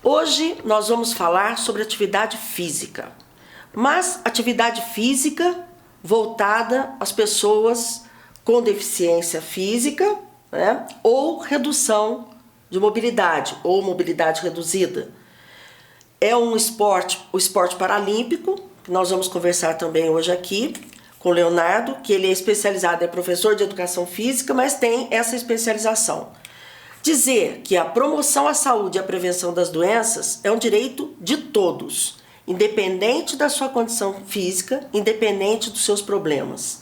Hoje nós vamos falar sobre atividade física, mas atividade física voltada às pessoas com deficiência física, né, ou redução de mobilidade, ou mobilidade reduzida. É um esporte, o esporte paralímpico, que nós vamos conversar também hoje aqui com o Leonardo, que ele é especializado, é professor de educação física, mas tem essa especialização. Dizer que a promoção à saúde e a prevenção das doenças é um direito de todos, independente da sua condição física, independente dos seus problemas.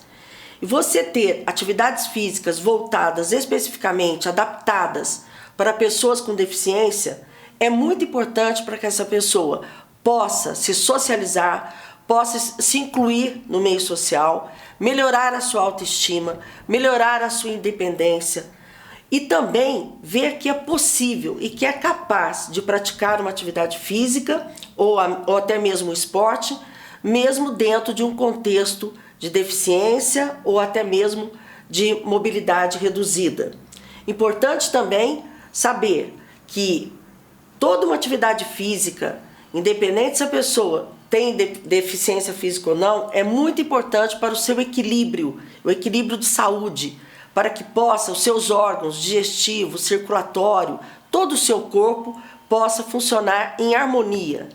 E você ter atividades físicas voltadas especificamente, adaptadas para pessoas com deficiência, é muito importante para que essa pessoa possa se socializar, possa se incluir no meio social, melhorar a sua autoestima, melhorar a sua independência e também ver que é possível e que é capaz de praticar uma atividade física ou até mesmo esporte, mesmo dentro de um contexto de deficiência ou até mesmo de mobilidade reduzida. Importante também saber que toda uma atividade física, independente se a pessoa tem deficiência física ou não, é muito importante para o seu equilíbrio, o equilíbrio de saúde, para que possa os seus órgãos digestivo, circulatório, todo o seu corpo possa funcionar em harmonia.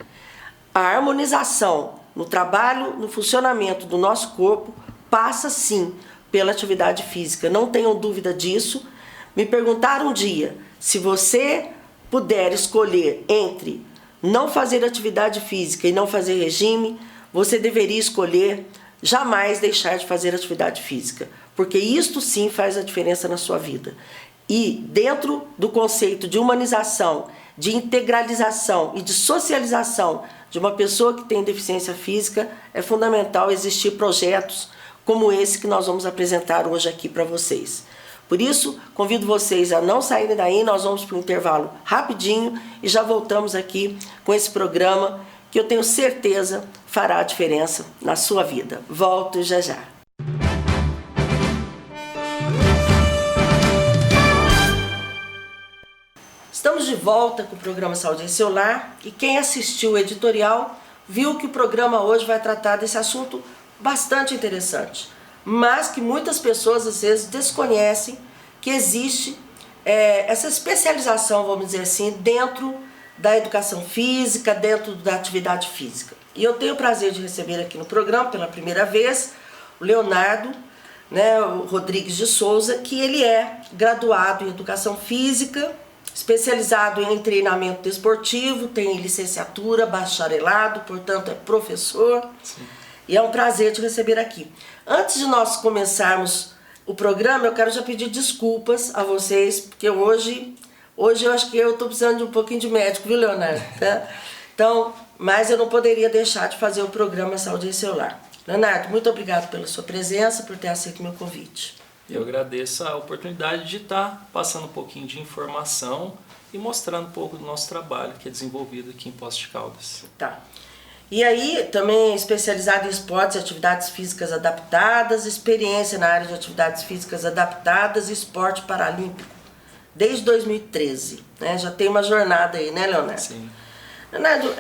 A harmonização no trabalho, no funcionamento do nosso corpo, passa sim pela atividade física, não tenham dúvida disso. Me perguntaram um dia, se você puder escolher entre não fazer atividade física e não fazer regime, você deveria escolher jamais deixar de fazer atividade física, porque isto sim faz a diferença na sua vida. E dentro do conceito de humanização, de integralização e de socialização de uma pessoa que tem deficiência física, é fundamental existir projetos como esse que nós vamos apresentar hoje aqui para vocês. Por isso, convido vocês a não saírem daí, nós vamos para um intervalo rapidinho e já voltamos aqui com esse programa que eu tenho certeza fará a diferença na sua vida. Volto já já. Estamos de volta com o programa Saúde em Seu Lar e quem assistiu o editorial viu que o programa hoje vai tratar desse assunto bastante interessante, mas que muitas pessoas às vezes desconhecem que existe essa especialização, vamos dizer assim, dentro da educação física, dentro da atividade física. E eu tenho o prazer de receber aqui no programa, pela primeira vez, o Leonardo, né, o Rodrigues de Souza, que ele é graduado em educação física, especializado em treinamento desportivo, tem licenciatura, bacharelado, portanto é professor. Sim. E é um prazer te receber aqui. Antes de nós começarmos o programa, eu quero já pedir desculpas a vocês, porque hoje eu acho que eu estou precisando de um pouquinho de médico, viu, Leonardo? Tá? Então, mas eu não poderia deixar de fazer o programa Saúde em Seu Lar. Leonardo, muito obrigado pela sua presença, por ter aceito o meu convite. Eu agradeço a oportunidade de estar passando um pouquinho de informação e mostrando um pouco do nosso trabalho que é desenvolvido aqui em Poços de Caldas. Tá. E aí, também especializado em esportes e atividades físicas adaptadas, experiência na área de atividades físicas adaptadas e esporte paralímpico, desde 2013. Né? Já tem uma jornada aí, né, Leonardo? Sim. Leonardo,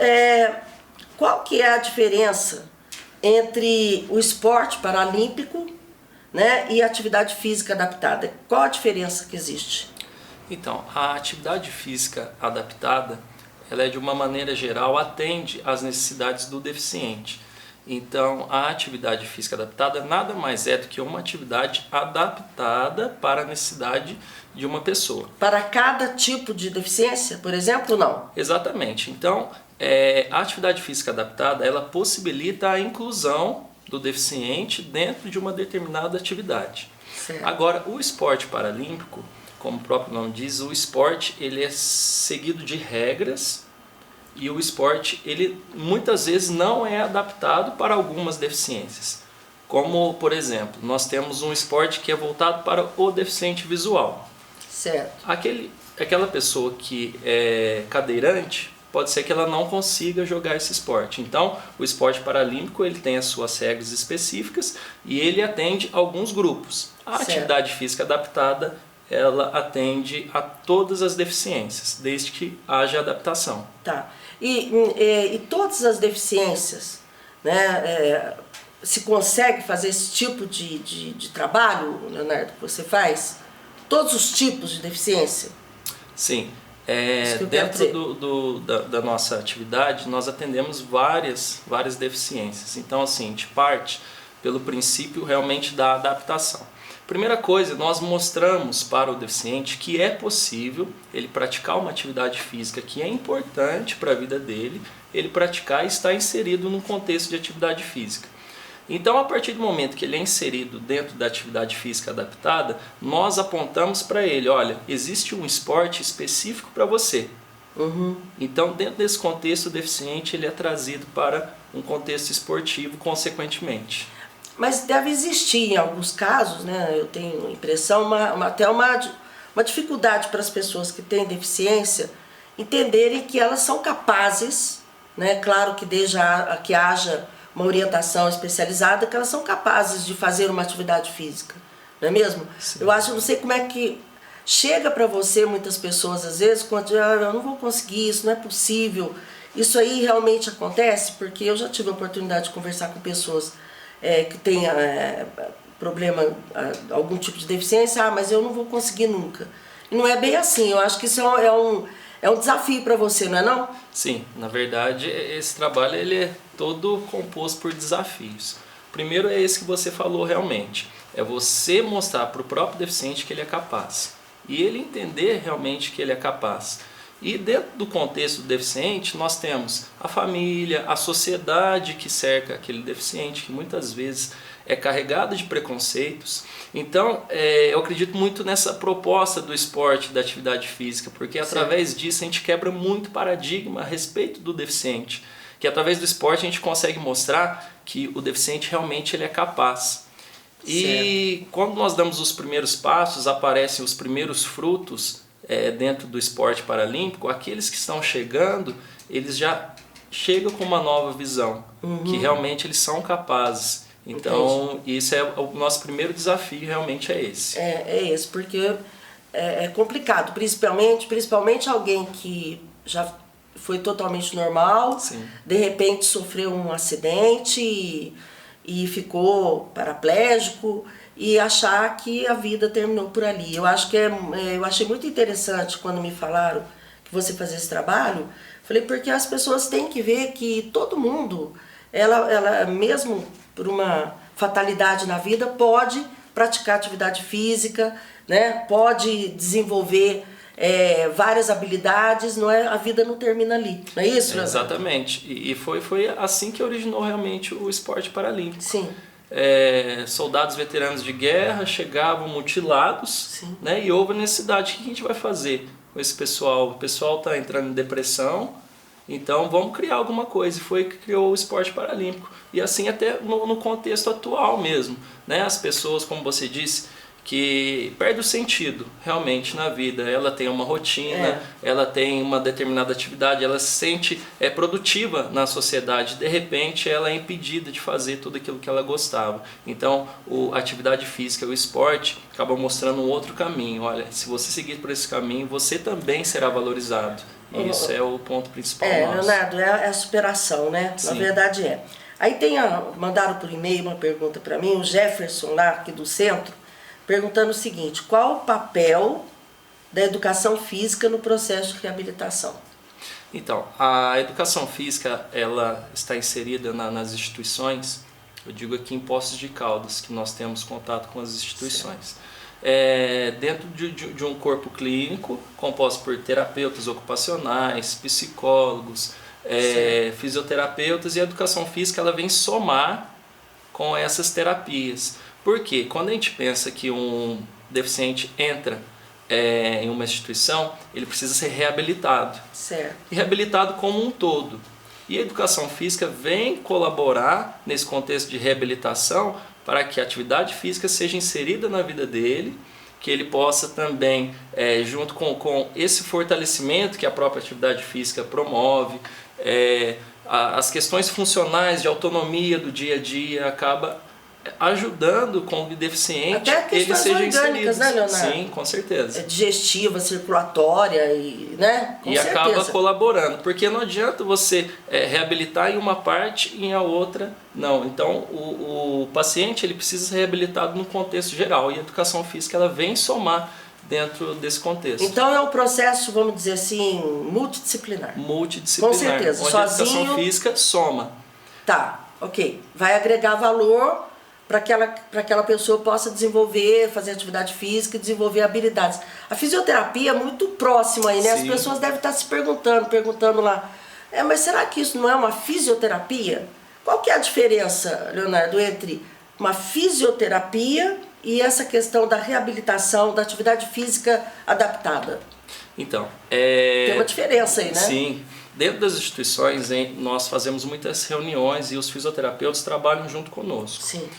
qual que é a diferença entre o esporte paralímpico, né, e a atividade física adaptada? Qual a diferença que existe? Então, a atividade física adaptada, ela é de uma maneira geral, atende às necessidades do deficiente. Então, a atividade física adaptada nada mais é do que uma atividade adaptada para a necessidade de uma pessoa. Para cada tipo de deficiência, por exemplo, não? Exatamente. Então, a atividade física adaptada, ela possibilita a inclusão do deficiente dentro de uma determinada atividade. Certo. Agora, o esporte paralímpico, como o próprio nome diz, o esporte ele é seguido de regras e o esporte ele muitas vezes não é adaptado para algumas deficiências. Como, por exemplo, nós temos um esporte que é voltado para o deficiente visual. Certo. Aquela pessoa que é cadeirante, pode ser que ela não consiga jogar esse esporte. Então, o esporte paralímpico ele tem as suas regras específicas e ele atende alguns grupos. A certo. Atividade física adaptada ela atende a todas as deficiências, desde que haja adaptação. Tá. E todas as deficiências, né, se consegue fazer esse tipo de trabalho, Leonardo, que você faz? Todos os tipos de deficiência? Sim. Isso que eu quero Dentro da nossa atividade, nós atendemos várias deficiências. Então, assim, a gente parte pelo princípio realmente da adaptação. Primeira coisa, nós mostramos para o deficiente que é possível ele praticar uma atividade física que é importante para a vida dele, ele praticar e estar inserido num contexto de atividade física. Então, a partir do momento que ele é inserido dentro da atividade física adaptada, nós apontamos para ele, olha, existe um esporte específico para você. Uhum. Então, dentro desse contexto, o deficiente ele é trazido para um contexto esportivo, consequentemente. Mas deve existir, em alguns casos, né, eu tenho a impressão, até uma dificuldade para as pessoas que têm deficiência entenderem que elas são capazes, né, claro que desde que haja uma orientação especializada, que elas são capazes de fazer uma atividade física, não é mesmo? Sim. Eu não sei como é que chega para você, muitas pessoas às vezes, quando eu não vou conseguir, isso não é possível. Isso aí realmente acontece, porque eu já tive a oportunidade de conversar com pessoas que têm problema, algum tipo de deficiência, mas eu não vou conseguir nunca. E não é bem assim, eu acho que isso é um desafio para você, não é não? Sim, na verdade esse trabalho ele é todo composto por desafios. Primeiro é esse que você falou realmente, é você mostrar para o próprio deficiente que ele é capaz e ele entender realmente que ele é capaz. E dentro do contexto do deficiente nós temos a família, a sociedade que cerca aquele deficiente, que muitas vezes é carregada de preconceitos. Então eu acredito muito nessa proposta do esporte, da atividade física, porque através disso a gente quebra muito paradigma a respeito do deficiente, que através do esporte a gente consegue mostrar que o deficiente realmente ele é capaz. E quando nós damos os primeiros passos, aparecem os primeiros frutos dentro do esporte paralímpico, aqueles que estão chegando, eles já chegam com uma nova visão, que realmente eles são capazes. Então, entendi. Isso é o nosso primeiro desafio, realmente é esse. É esse, porque é complicado, principalmente alguém que já foi totalmente normal, Sim. De repente sofreu um acidente e ficou paraplégico, e achar que a vida terminou por ali. Eu achei muito interessante quando me falaram que você fazia esse trabalho. Falei, porque as pessoas têm que ver que todo mundo, ela mesmo por uma fatalidade na vida, pode praticar atividade física, né? Pode desenvolver várias habilidades, não é? A vida não termina ali, não é isso, Leonardo? Exatamente. E foi assim que originou realmente o esporte paralímpico. Sim. Soldados veteranos de guerra chegavam mutilados, né, e houve a necessidade. O que a gente vai fazer com esse pessoal? O pessoal está entrando em depressão, então vamos criar alguma coisa. E foi que criou o esporte paralímpico. E assim até no contexto atual mesmo, né, as pessoas, como você disse, que perde o sentido realmente na vida. Ela tem uma rotina, ela tem uma determinada atividade, ela se sente produtiva na sociedade. De repente ela é impedida de fazer tudo aquilo que ela gostava. Então a atividade física, o esporte, acaba mostrando um outro caminho. Olha, se você seguir por esse caminho, você também será valorizado. E isso é o ponto principal nosso. Leonardo, é a superação, né? Sim. Na verdade é. Aí mandaram por e-mail uma pergunta para mim, o Jefferson lá aqui do centro, perguntando o seguinte: qual o papel da educação física no processo de reabilitação? Então, a educação física ela está inserida nas instituições, eu digo aqui em Poços de Caldas, que nós temos contato com as instituições. Dentro de um corpo clínico, composto por terapeutas ocupacionais, psicólogos, fisioterapeutas, e a educação física ela vem somar com essas terapias. Porque quando a gente pensa que um deficiente entra em uma instituição, ele precisa ser reabilitado. Certo. E reabilitado como um todo. E a educação física vem colaborar nesse contexto de reabilitação para que a atividade física seja inserida na vida dele, que ele possa também, junto com esse fortalecimento que a própria atividade física promove, as questões funcionais de autonomia do dia a dia acaba ajudando com o deficiente até ele questões seja orgânicas, inserido. né, Leonardo? Sim, com certeza. Digestiva, circulatória, né? Com e certeza. acaba colaborando, porque não adianta você reabilitar em uma parte e em a outra não. Então o paciente ele precisa ser reabilitado no contexto geral, e a educação física ela vem somar dentro desse contexto. Então é um processo, vamos dizer assim, multidisciplinar. Multidisciplinar. Com certeza. Onde Sozinho, a educação física soma. Tá, ok. Vai agregar valor para aquela pessoa possa desenvolver, fazer atividade física e desenvolver habilidades. A fisioterapia é muito próxima aí, né? As Sim. pessoas devem estar se perguntando lá, mas será que isso não é uma fisioterapia? Qual que é a diferença, Leonardo, entre uma fisioterapia e essa questão da reabilitação, da atividade física adaptada? Então, tem uma diferença aí, né? Sim. Dentro das instituições, nós fazemos muitas reuniões e os fisioterapeutas trabalham junto conosco. Sim.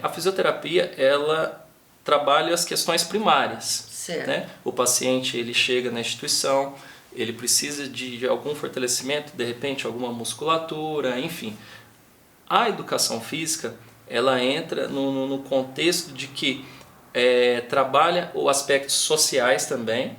A fisioterapia, ela trabalha as questões primárias. Certo. Né? O paciente ele chega na instituição, ele precisa de algum fortalecimento, de repente alguma musculatura, enfim. A educação física, ela entra no contexto de que trabalha os aspectos sociais também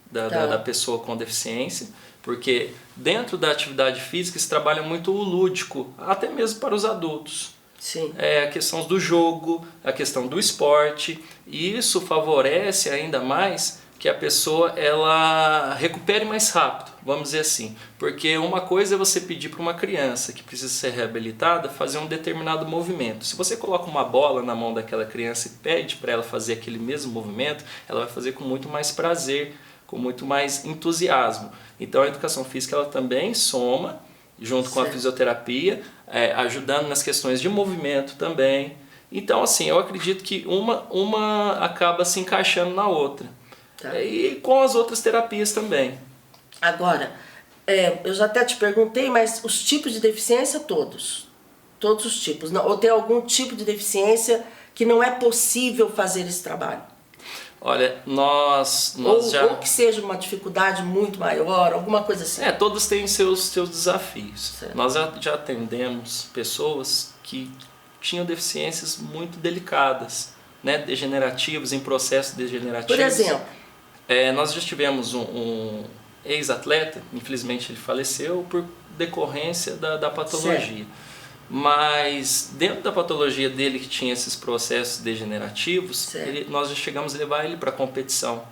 da pessoa com deficiência, porque dentro da atividade física se trabalha muito o lúdico, até mesmo para os adultos. Sim. A questão do jogo, a questão do esporte, e isso favorece ainda mais que a pessoa ela recupere mais rápido, vamos dizer assim. Porque uma coisa é você pedir para uma criança que precisa ser reabilitada fazer um determinado movimento. Se você coloca uma bola na mão daquela criança e pede para ela fazer aquele mesmo movimento, ela vai fazer com muito mais prazer, com muito mais entusiasmo. Então a educação física ela também soma, junto com a fisioterapia, ajudando nas questões de movimento também. Então assim, eu acredito que uma acaba se encaixando na outra. E com as outras terapias também. Agora, eu já até te perguntei, mas os tipos de deficiência todos os tipos, não, ou tem algum tipo de deficiência que não é possível fazer esse trabalho? Olha, nós já... Ou que seja uma dificuldade muito maior, alguma coisa assim. Todos têm seus desafios. Certo. Nós já atendemos pessoas que tinham deficiências muito delicadas, né, degenerativos, em processos degenerativos. Por exemplo? Nós já tivemos um ex-atleta, infelizmente ele faleceu por decorrência da patologia. Certo. Mas dentro da patologia dele que tinha esses processos degenerativos, nós já chegamos a levar ele para a competição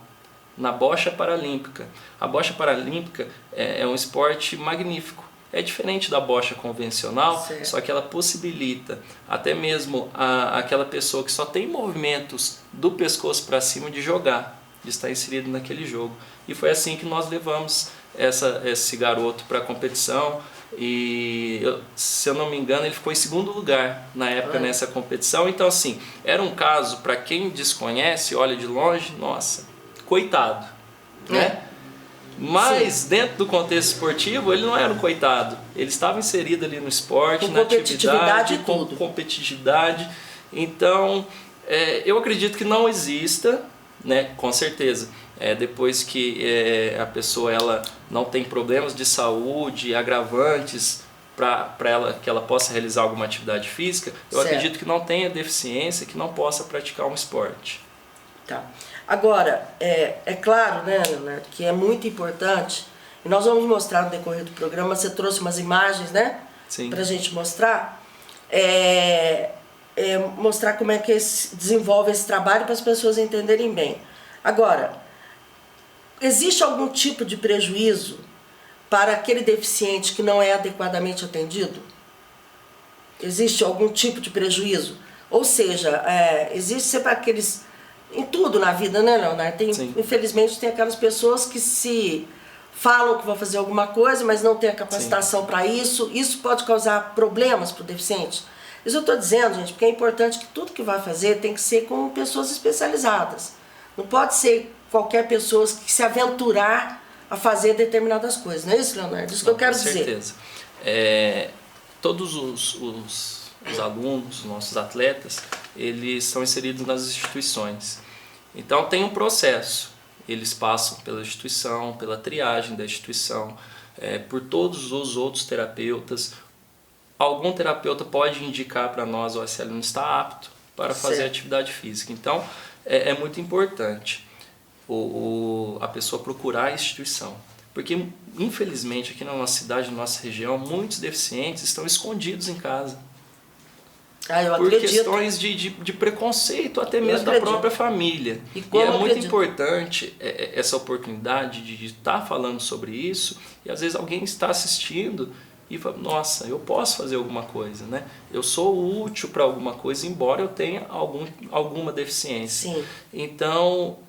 na bocha paralímpica. A bocha paralímpica é um esporte magnífico. É diferente da bocha convencional, certo, só que ela possibilita até mesmo aquela pessoa que só tem movimentos do pescoço para cima de jogar, de estar inserido naquele jogo. E foi assim que nós levamos esse garoto para a competição. E se eu não me engano ele ficou em segundo lugar na época nessa competição. Então assim, era um caso, para quem desconhece, olha de longe, nossa, coitado, né? Mas dentro do contexto esportivo ele não era um coitado, ele estava inserido ali no esporte, com na competitividade atividade, com competitividade. Então eu acredito que não exista, né, com certeza, depois que a pessoa ela não tem problemas de saúde, agravantes para que ela possa realizar alguma atividade física, eu acredito que não tenha deficiência, que não possa praticar um esporte. Tá. Agora, é claro, né, Leonardo, que é muito importante, e nós vamos mostrar no decorrer do programa, você trouxe umas imagens, né? Sim. Pra gente mostrar. Mostrar como é que desenvolve esse trabalho para as pessoas entenderem bem. Agora, existe algum tipo de prejuízo para aquele deficiente que não é adequadamente atendido? Existe algum tipo de prejuízo? Ou seja, existe sempre aqueles... Em tudo na vida, né, Leonardo? Infelizmente tem aquelas pessoas que se falam que vão fazer alguma coisa, mas não tem a capacitação para isso. Isso pode causar problemas para o deficiente. Isso eu estou dizendo, gente, porque é importante que tudo que vai fazer tem que ser com pessoas especializadas. Não pode ser qualquer pessoa que se aventurar a fazer determinadas coisas. Não é isso, Leonardo? Isso que eu quero dizer. Com certeza. Todos os alunos, os nossos atletas, eles são inseridos nas instituições. Então tem um processo. Eles passam pela instituição, pela triagem da instituição, por todos os outros terapeutas. algum terapeuta pode indicar para nós, ó, esse aluno está apto para fazer atividade física. Então, é muito importante a pessoa procurar a instituição. Porque, infelizmente, aqui na nossa cidade, na nossa região, muitos deficientes estão escondidos em casa. Eu por acredito. Questões de preconceito, até mesmo da própria família. E é muito importante essa oportunidade de estar falando sobre isso, e às vezes alguém está assistindo e fala, nossa, eu posso fazer alguma coisa, né? Eu sou útil para alguma coisa, embora eu tenha alguma deficiência. Sim. Então,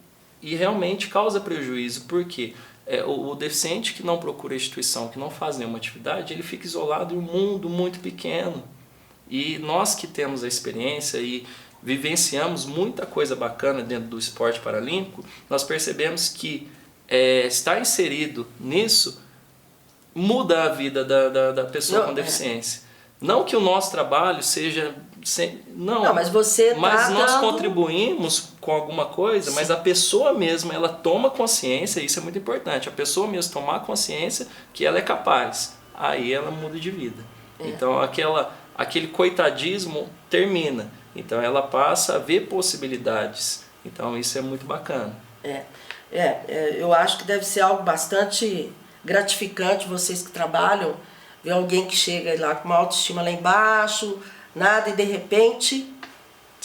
e realmente causa prejuízo, porque o deficiente que não procura a instituição, que não faz nenhuma atividade, ele fica isolado em um mundo muito pequeno. E nós que temos a experiência e vivenciamos muita coisa bacana dentro do esporte paralímpico, nós percebemos que estar inserido nisso muda a vida da pessoa com deficiência. Não que o nosso trabalho seja... Não, mas nós contribuímos com alguma coisa, mas a pessoa mesma, ela toma consciência, isso é muito importante, a pessoa mesma tomar consciência que ela é capaz, aí ela muda de vida. Então aquele coitadismo termina, então ela passa a ver possibilidades, então isso é muito bacana. Eu acho que deve ser algo bastante gratificante, vocês que trabalham, ver alguém que chega lá com uma autoestima lá embaixo, nada, e de repente,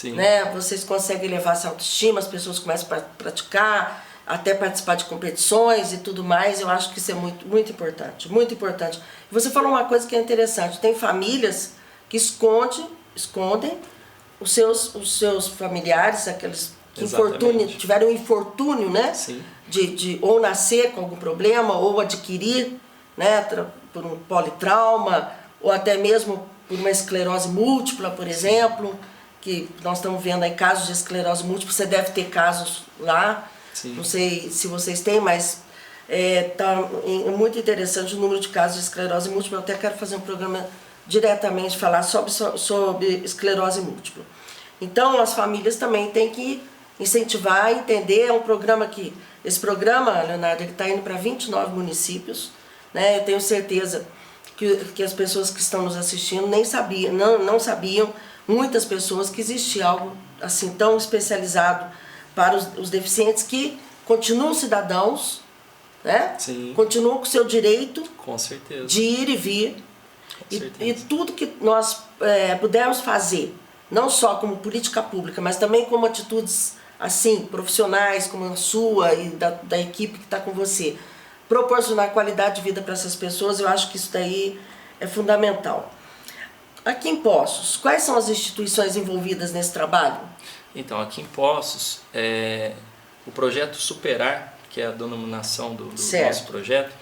né, vocês conseguem levar essa autoestima, as pessoas começam a praticar, até participar de competições e tudo mais. Eu acho que isso é muito, muito importante, muito importante. Você falou uma coisa que é interessante, tem famílias que escondem os seus familiares, aqueles que tiveram um infortúnio, né? Sim. De ou nascer com algum problema, ou adquirir, né, por um politrauma, ou até mesmo por uma esclerose múltipla, por exemplo, que nós estamos vendo aí casos de esclerose múltipla, você deve ter casos lá. Sim. Não sei se vocês têm, mas é muito interessante o número de casos de esclerose múltipla. Eu até quero fazer um programa diretamente falar sobre esclerose múltipla. Então as famílias também têm que incentivar, entender. É um programa esse programa, Leonardo, ele está indo para 29 municípios, né? Eu tenho certeza que as pessoas que estão nos assistindo nem sabiam, não sabiam, muitas pessoas, que existia algo assim tão especializado para os deficientes, que continuam cidadãos, né? Sim. Continuam com o seu direito, com certeza, de ir e vir. E tudo que nós pudermos fazer, não só como política pública, mas também como atitudes assim, profissionais, como a sua e da equipe que está com você, proporcionar qualidade de vida para essas pessoas, eu acho que isso daí é fundamental. Aqui em Poços, quais são as instituições envolvidas nesse trabalho? Então, aqui em Poços, o projeto Superar, que é a denominação do nosso projeto,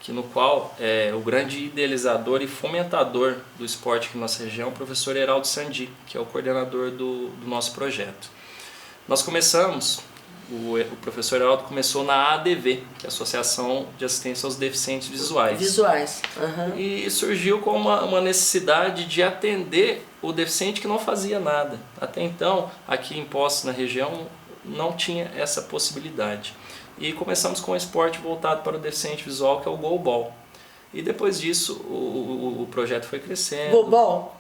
no qual o grande idealizador e fomentador do esporte aqui na nossa região é o professor Heraldo Sandi, que é o coordenador do nosso projeto. Nós começamos, o professor Heraldo começou na ADV, que é a Associação de Assistência aos Deficientes Visuais. Uhum. E surgiu com uma necessidade de atender o deficiente que não fazia nada. Até então, aqui em Poços, na região, não tinha essa possibilidade. E começamos com um esporte voltado para o deficiente visual, que é o goalball. E depois disso, o projeto foi crescendo. Goalball?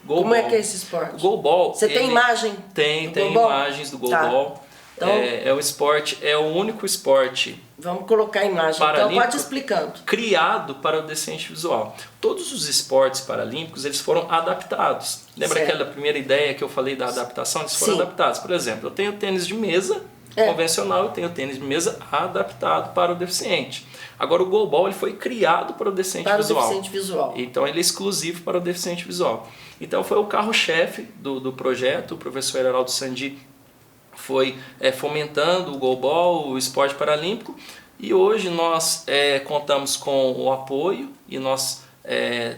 Como é que é esse esporte? Goalball. Você tem imagem? Tem imagens do goalball. Tá. Então, é o esporte, é o único esporte. Vamos colocar a imagem. Então pode ir explicando. Criado para o deficiente visual. Todos os esportes paralímpicos, eles foram adaptados. Lembra aquela primeira ideia que eu falei da adaptação? Eles foram adaptados. Por exemplo, eu tenho tênis de mesa convencional, eu tenho tênis de mesa adaptado para o deficiente. Agora o goalball, ele foi criado para o deficiente visual. Então ele é exclusivo para o deficiente visual. Então foi o carro-chefe do projeto. O professor Heraldo Sandi foi fomentando o goalball, o esporte paralímpico, e hoje nós contamos com o apoio e nós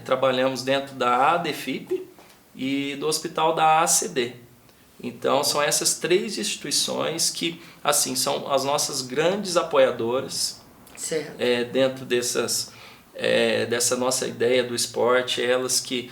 trabalhamos dentro da ADFIP e do hospital da ACD. Então são essas três instituições que assim são as nossas grandes apoiadoras dentro dessa nossa ideia do esporte, elas que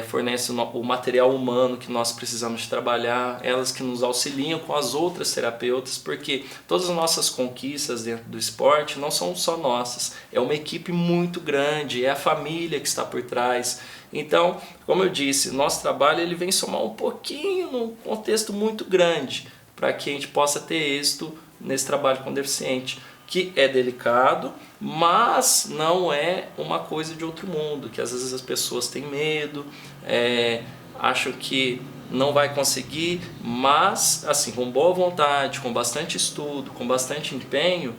fornecem o material humano que nós precisamos de trabalhar, elas que nos auxiliam com as outras terapeutas, porque todas as nossas conquistas dentro do esporte não são só nossas, é uma equipe muito grande, é a família que está por trás. Então, como eu disse, nosso trabalho ele vem somar um pouquinho num contexto muito grande para que a gente possa ter êxito nesse trabalho com deficiente, que é delicado, mas não é uma coisa de outro mundo, que às vezes as pessoas têm medo, acham que não vai conseguir, mas assim, com boa vontade, com bastante estudo, com bastante empenho,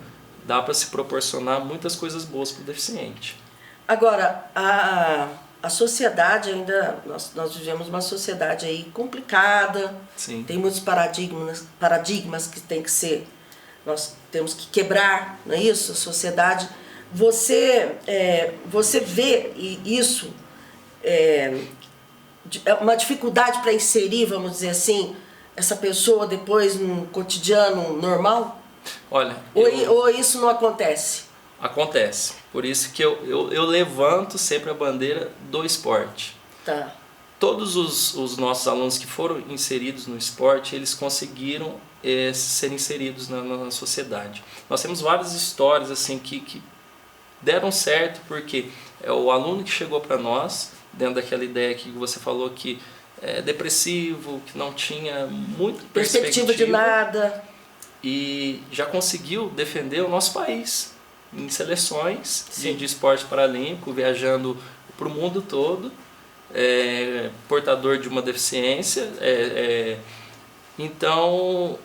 dá para se proporcionar muitas coisas boas para o deficiente. Agora, a sociedade ainda, nós vivemos uma sociedade aí complicada. Sim. Tem muitos paradigmas que tem que ser, nós temos que quebrar, não é isso? A sociedade, você vê isso, uma dificuldade para inserir, vamos dizer assim, essa pessoa depois no cotidiano normal? Olha, ou isso não acontece? Acontece. Por isso que eu levanto sempre a bandeira do esporte. Tá. Todos os nossos alunos que foram inseridos no esporte, eles conseguiram ser inseridos na sociedade. Nós temos várias histórias assim que deram certo, porque é o aluno que chegou para nós, dentro daquela ideia que você falou que é depressivo, que não tinha muita perspectiva de nada, e já conseguiu defender o nosso país em seleções de esporte paralímpico, viajando para o mundo todo, portador de uma deficiência. Então,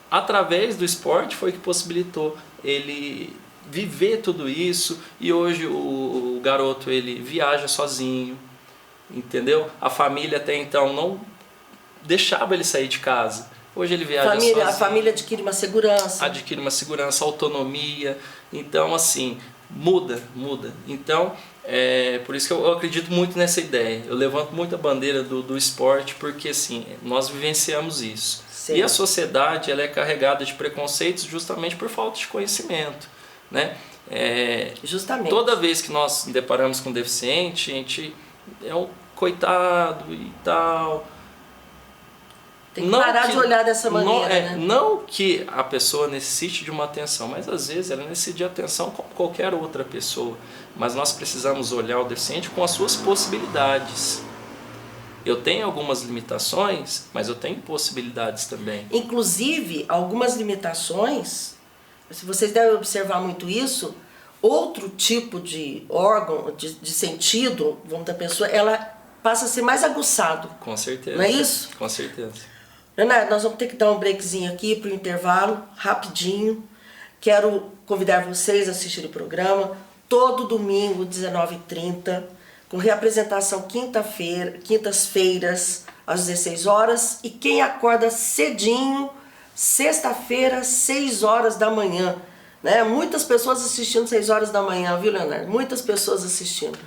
através do esporte foi que possibilitou ele viver tudo isso, e hoje o garoto ele viaja sozinho, entendeu? A família até então não deixava ele sair de casa. Hoje ele viaja sozinho. A família adquire uma segurança. Adquire uma segurança, autonomia. Então, assim, muda. Então, por isso que eu acredito muito nessa ideia. Eu levanto muito a bandeira do esporte, porque, assim, nós vivenciamos isso. Sim. E a sociedade ela é carregada de preconceitos justamente por falta de conhecimento, né? Justamente. Toda vez que nós nos deparamos com um deficiente, a gente é um coitado e tal. Tem que parar de olhar dessa maneira, né? Não que a pessoa necessite de uma atenção, mas às vezes ela necessita de atenção como qualquer outra pessoa. Mas nós precisamos olhar o deficiente com as suas possibilidades. Eu tenho algumas limitações, mas eu tenho possibilidades também. Inclusive, algumas limitações, se vocês devem observar muito isso, outro tipo de órgão, de sentido, vamos da pessoa, ela passa a ser mais aguçado. Com certeza. Não é isso? Com certeza. Leonardo, nós vamos ter que dar um breakzinho aqui para o intervalo, rapidinho. Quero convidar vocês a assistir o programa todo domingo, 19h30, com reapresentação quintas-feiras, às 16 horas. E quem acorda cedinho, sexta-feira, 6 horas da manhã. Né? Muitas pessoas assistindo 6 horas da manhã, viu, Leonardo? Muitas pessoas assistindo.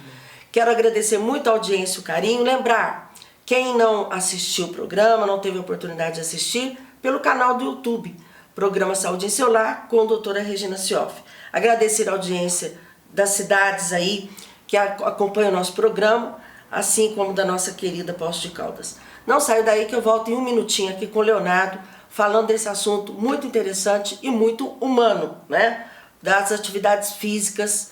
Quero agradecer muito a audiência e o carinho. Lembrar, quem não assistiu o programa, não teve a oportunidade de assistir, pelo canal do YouTube, Programa Saúde em Seu Lar, com a doutora Regina Sioff. Agradecer a audiência das cidades aí que acompanham o nosso programa, assim como da nossa querida Poços de Caldas. Não saia daí que eu volto em um minutinho aqui com o Leonardo, falando desse assunto muito interessante e muito humano, né? Das atividades físicas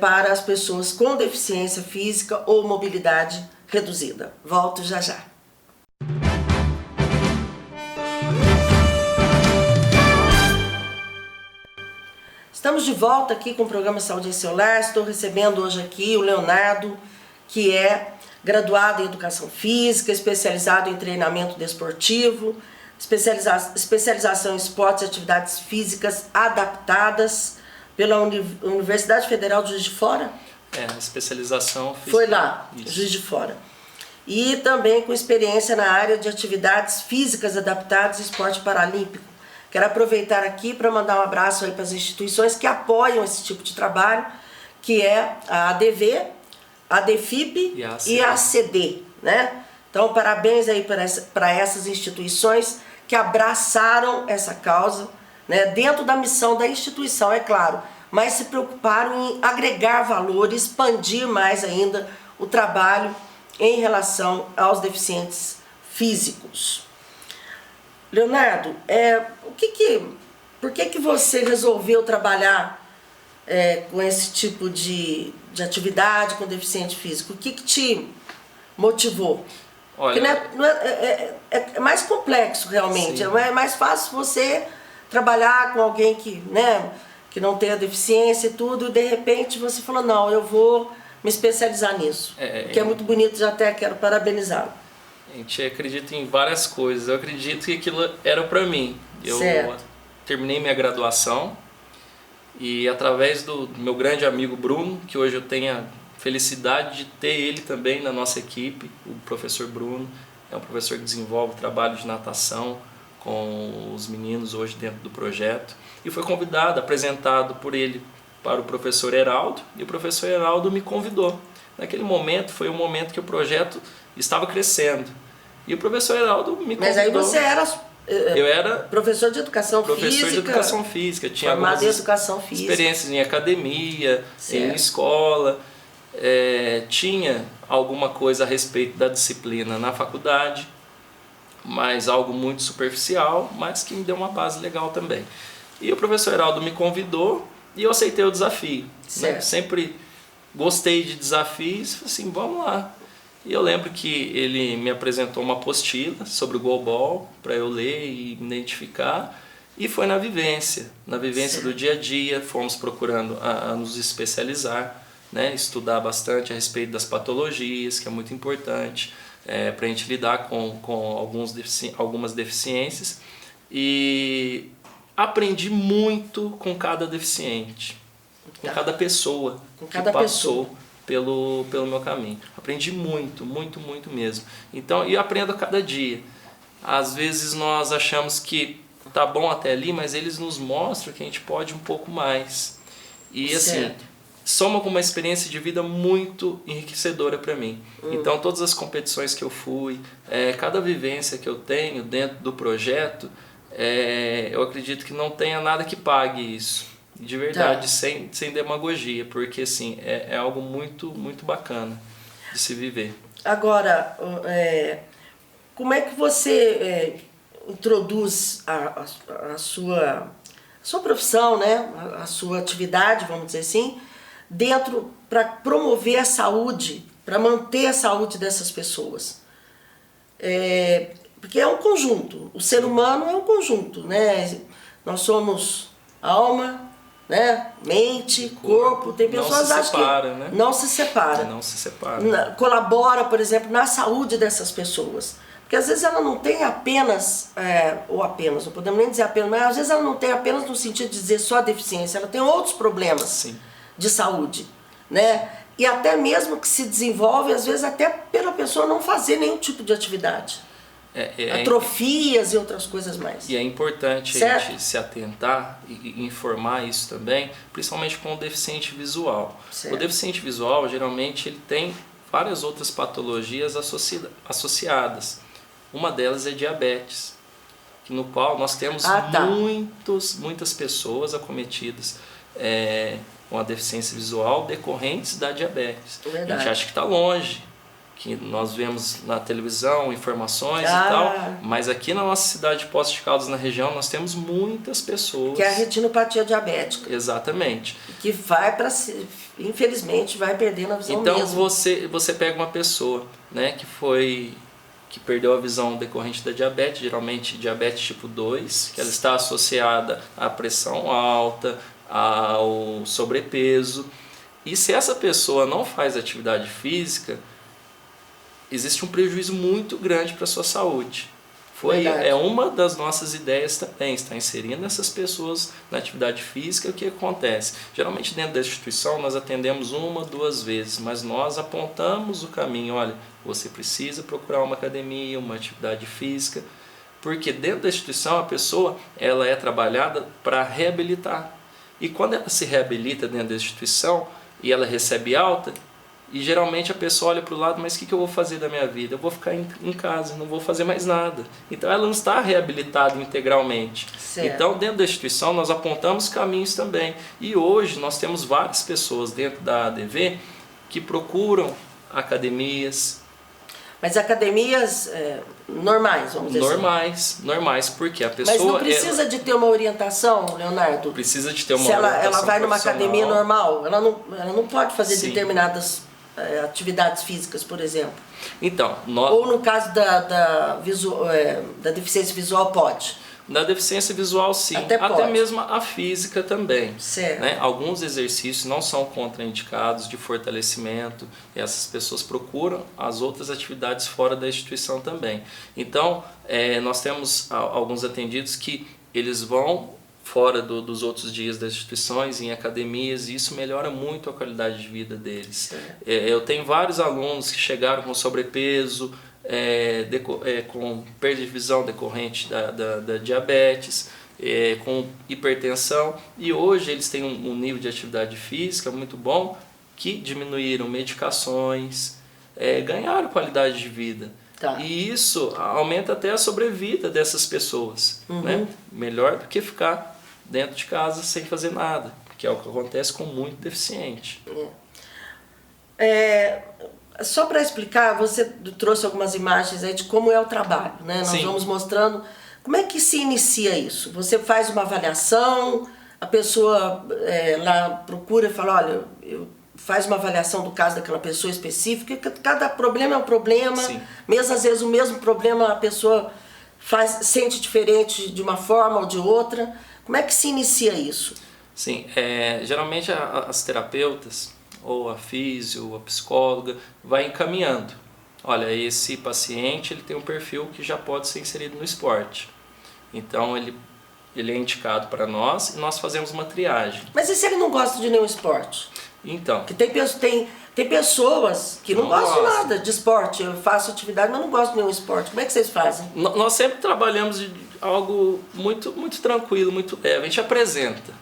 para as pessoas com deficiência física ou mobilidade reduzida. Volto já já. Estamos de volta aqui com o programa Saúde em Seu Lar. Estou recebendo hoje aqui o Leonardo, que é graduado em Educação Física, especializado em treinamento desportivo, especialização em esportes e atividades físicas adaptadas pela Universidade Federal de Juiz de Fora. A especialização física. Foi lá, Isso. Juiz de Fora. E também com experiência na área de atividades físicas adaptadas e esporte paralímpico. Quero aproveitar aqui para mandar um abraço aí para as instituições que apoiam esse tipo de trabalho, que é a ADV, a DEFIP e a ACD, né? Então, parabéns aí para essas instituições que abraçaram essa causa, né? Dentro da missão da instituição, é claro, mas se preocuparam em agregar valor, expandir mais ainda o trabalho em relação aos deficientes físicos. Leonardo, por que você resolveu trabalhar com esse tipo de atividade com deficiente físico? O que te motivou? Olha, porque é mais complexo realmente, sim. é mais fácil você trabalhar com alguém que não tem a deficiência e tudo, e de repente você falou, não, eu vou me especializar nisso, que é muito bonito, já até quero parabenizá-lo. A gente acredita em várias coisas. Eu acredito que aquilo era para mim. Eu terminei minha graduação e através do meu grande amigo Bruno, que hoje eu tenho a felicidade de ter ele também na nossa equipe, o professor Bruno, é um professor que desenvolve trabalho de natação com os meninos hoje dentro do projeto, e foi convidado, apresentado por ele para o professor Heraldo, e o professor Heraldo me convidou. Naquele momento foi um momento que o projeto estava crescendo. E o professor Heraldo me convidou. Mas aí você eu era professor de educação física. Professor de educação física. Tinha formado em educação física. Experiências em academia, em escola. Tinha alguma coisa a respeito da disciplina na faculdade, mas algo muito superficial, mas que me deu uma base legal também. E o professor Heraldo me convidou e eu aceitei o desafio. Né? Sempre gostei de desafios, falei assim, vamos lá. E eu lembro que ele me apresentou uma apostila sobre o goalball para eu ler e me identificar, e foi na vivência do dia a dia, fomos procurando a nos especializar, né? Estudar bastante a respeito das patologias, que é muito importante para a gente lidar com algumas deficiências, e aprendi muito com cada deficiente, com cada pessoa que passou pelo meu caminho. Aprendi muito, muito, muito mesmo. Então, e aprendo a cada dia. Às vezes nós achamos que tá bom até ali, mas eles nos mostram que a gente pode um pouco mais. E assim, soma com uma experiência de vida muito enriquecedora para mim. Então, todas as competições que eu fui, cada vivência que eu tenho dentro do projeto, eu acredito que não tenha nada que pague isso. De verdade, sem demagogia, porque assim, é algo muito, muito bacana de se viver. Agora, como é que você introduz a sua profissão, né? A sua atividade, vamos dizer assim, dentro para promover a saúde, para manter a saúde dessas pessoas? Porque é um conjunto, o ser humano é um conjunto, né? Nós somos alma, né? Mente, corpo, tem pessoas que não se separam. Colabora, por exemplo, na saúde dessas pessoas. Porque às vezes ela não tem apenas, não podemos nem dizer apenas, mas às vezes ela não tem apenas no sentido de dizer só deficiência, ela tem outros problemas de saúde, né? E até mesmo que se desenvolve, às vezes até pela pessoa não fazer nenhum tipo de atividade. Atrofias e outras coisas mais. E é importante a gente se atentar e informar isso também, principalmente com o deficiente visual. O deficiente visual, geralmente, ele tem várias outras patologias associadas. Uma delas é diabetes, no qual nós temos muitas pessoas acometidas com a deficiência visual decorrentes da diabetes. A gente acha que está longe, que nós vemos na televisão informações e tal, mas aqui na nossa cidade de Poços de Caldas, na região, nós temos muitas pessoas... Que é a retinopatia diabética. Exatamente. Que vai infelizmente, vai perdendo a visão então, mesmo. você pega uma pessoa, né, que perdeu a visão decorrente da diabetes, geralmente diabetes tipo 2, que ela está associada à pressão alta, ao sobrepeso, e se essa pessoa não faz atividade física, existe um prejuízo muito grande para a sua saúde. É uma das nossas ideias também, estar inserindo essas pessoas na atividade física. O que acontece? Geralmente dentro da instituição nós atendemos 1, 2 vezes, mas nós apontamos o caminho, olha, você precisa procurar uma academia, uma atividade física, porque dentro da instituição a pessoa ela é trabalhada para reabilitar. E quando ela se reabilita dentro da instituição e ela recebe alta, e geralmente a pessoa olha para o lado, mas o que eu vou fazer da minha vida? Eu vou ficar em casa, não vou fazer mais nada. Então ela não está reabilitada integralmente. Então dentro da instituição nós apontamos caminhos também. E hoje nós temos várias pessoas dentro da ADV que procuram academias, Mas academias normais, vamos dizer assim. Normais, porque a pessoa... Mas não precisa de ter uma orientação, Leonardo? Precisa de ter uma Se orientação ela vai numa profissional. academia normal, ela não pode fazer Sim. determinadas atividades físicas, por exemplo. Então, Ou no caso da deficiência visual, pode? Na deficiência visual, sim. Até mesmo a física também. Certo. Né? Alguns exercícios não são contraindicados de fortalecimento, e essas pessoas procuram as outras atividades fora da instituição também. Então, nós temos alguns atendidos que eles vão fora dos outros dias das instituições, em academias, e isso melhora muito a qualidade de vida deles. Eu tenho vários alunos que chegaram com sobrepeso, com perda de visão decorrente da diabetes, com hipertensão, e hoje eles têm um nível de atividade física muito bom, que diminuíram medicações, ganharam qualidade de vida. Tá. E isso aumenta até a sobrevida dessas pessoas. Né? Melhor do que ficar dentro de casa sem fazer nada, que é o que acontece com muito deficiente. Só para explicar, você trouxe algumas imagens aí de como é o trabalho, né? Nós Sim. vamos mostrando como é que se inicia isso. Você faz uma avaliação, a pessoa lá procura e fala, olha, faz uma avaliação do caso daquela pessoa específica, cada problema é um problema, Sim. mesmo às vezes o mesmo problema a pessoa sente diferente de uma forma ou de outra. Como é que se inicia isso? Sim, geralmente as terapeutas, ou a físio, ou a psicóloga, vai encaminhando. Olha, esse paciente ele tem um perfil que já pode ser inserido no esporte. Então ele é indicado para nós e nós fazemos uma triagem. Mas e se ele não gosta de nenhum esporte? Então, Que tem pessoas que não gostam de nada de esporte. Eu faço atividade, mas não gosto de nenhum esporte. Como é que vocês fazem? nós sempre trabalhamos de algo muito, muito tranquilo, muito leve. A gente apresenta.